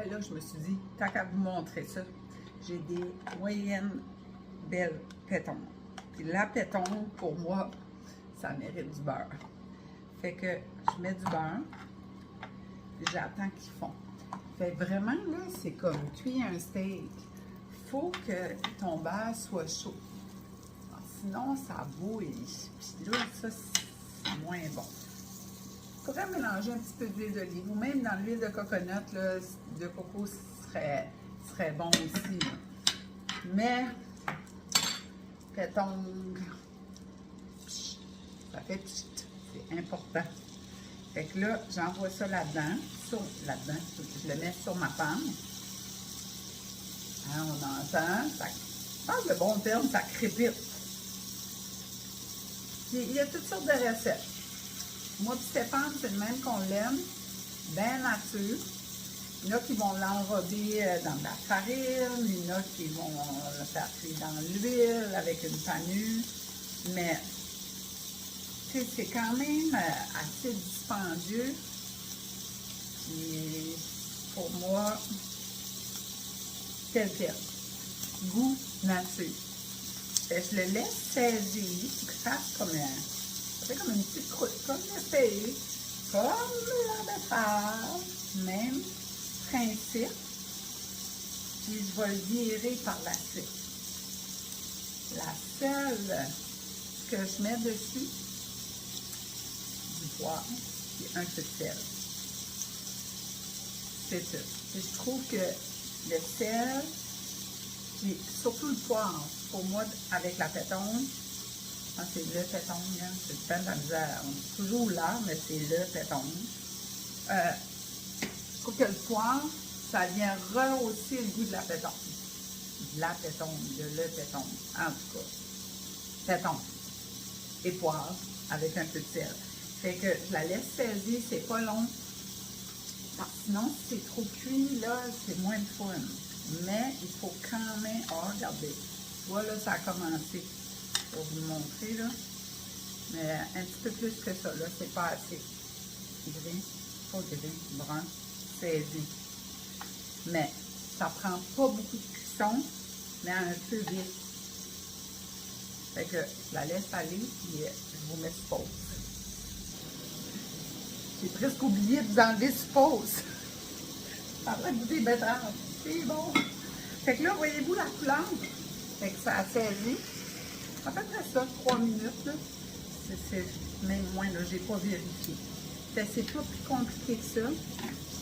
ben là, je me suis dit, tant qu'à vous montrer ça, j'ai des moyennes belles pétons. Puis la péton, pour moi, ça mérite du beurre. Fait que je mets du beurre, puis j'attends qu'ils fondent. Fait que vraiment, là, c'est comme cuire un steak. Faut que ton beurre soit chaud. Sinon, ça bouille. Puis là, ça, c'est moins bon. Tu pourrais mélanger un petit peu d'huile d'olive ou même dans l'huile de coconut, là, de coco serait bon aussi. Là. Mais, péton, ça fait pchit, c'est important. Fait que là, j'envoie ça là-dedans, je le mets sur ma panne. Hein, on entend, ça, je pense le bon terme, ça crépite. Puis, il y a toutes sortes de recettes. Moi et Stéphane, c'est le même qu'on l'aime, bien nature. Il y en a qui vont l'enrober dans de la farine, il y en a qui vont le faire cuire dans l'huile avec une panure. Mais c'est quand même assez dispendieux. Puis pour moi, tel quel. Goût nature. Je le laisse saisir pour que ça fasse comme ça fait comme une petite croûte, comme le feuille, comme la betterave, même principe. Puis je vais le virer par la suite. La seule que je mets dessus, du poivre et un peu de sel. C'est ça. Et je trouve que le sel, puis surtout le poivre, pour moi, avec la pétonne, c'est le pétonne, hein? C'est pas de la misère. On dit toujours là, mais c'est le pétonne. Je trouve que le poivre, ça vient rehausser le goût de la pétonne. La pétonne, de le pétonne, en tout cas. Pétonne et poivre avec un peu de sel. Fait que je la laisse saisir, c'est pas long. Parce que sinon, si c'est trop cuit, là, c'est moins de fun. Mais il faut quand même... Oh, regardez. Voilà, ça a commencé. Pour vous le montrer, là. Mais un petit peu plus que ça, là, c'est pas assez. Gris, pas gris, brun, saisi. Mais ça prend pas beaucoup de cuisson, mais un peu vite. Fait que je la laisse aller, puis je vous mets sur pause. J'ai presque oublié de vous enlever sur pause. Je suis en train de goûter betterave. C'est bon. Fait que là, voyez-vous la couleur? Fait que ça a saisi. À peu près ça, 3 minutes. C'est même moins, là, j'ai pas vérifié. C'est pas plus compliqué que ça.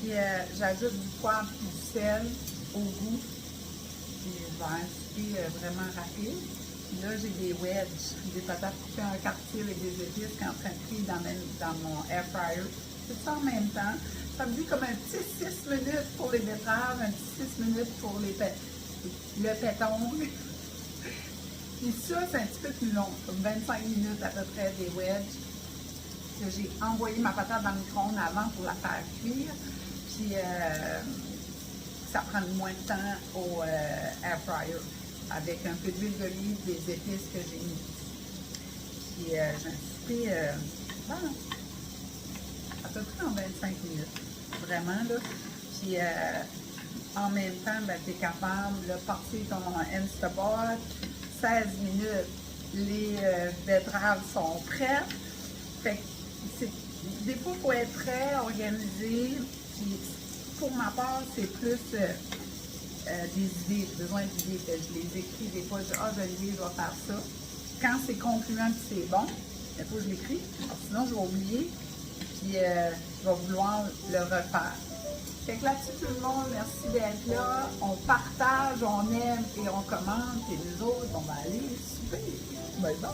Puis j'ajoute du poivre et du sel au goût. Puis je vais insuffler vraiment rapide. Puis là, j'ai des wedges, des patates coupées en quartier avec des épices qui sont en train de cuire dans mon air fryer. Tout ça en même temps. Ça me dit comme un petit 6 minutes pour les betteraves, un petit 6 minutes pour le péton. Puis ça, c'est un petit peu plus long, comme 25 minutes à peu près des wedges. J'ai envoyé ma patate dans le micro-ondes avant pour la faire cuire. Puis ça prend moins de temps au air fryer avec un peu d'huile d'olive, des épices que j'ai mis. Puis j'ai insisté à peu près en 25 minutes. Vraiment, là. Puis en même temps, ben, tu es capable de partir ton Instapot. 16 minutes, les betteraves sont prêtes. Fait que des fois, il faut être très organisé. Puis, pour ma part, c'est plus des idées. J'ai besoin d'idées. Je les écris des fois. Je dis, j'ai une idée, je vais faire ça. Quand c'est concluant et c'est bon, il faut que je l'écris. Sinon, je vais oublier. Puis, je vais vouloir le refaire. Fait que là-dessus, tout le monde, merci d'être là. On partage, on aime et on commente. Et nous autres, on va aller souper. Ben bon.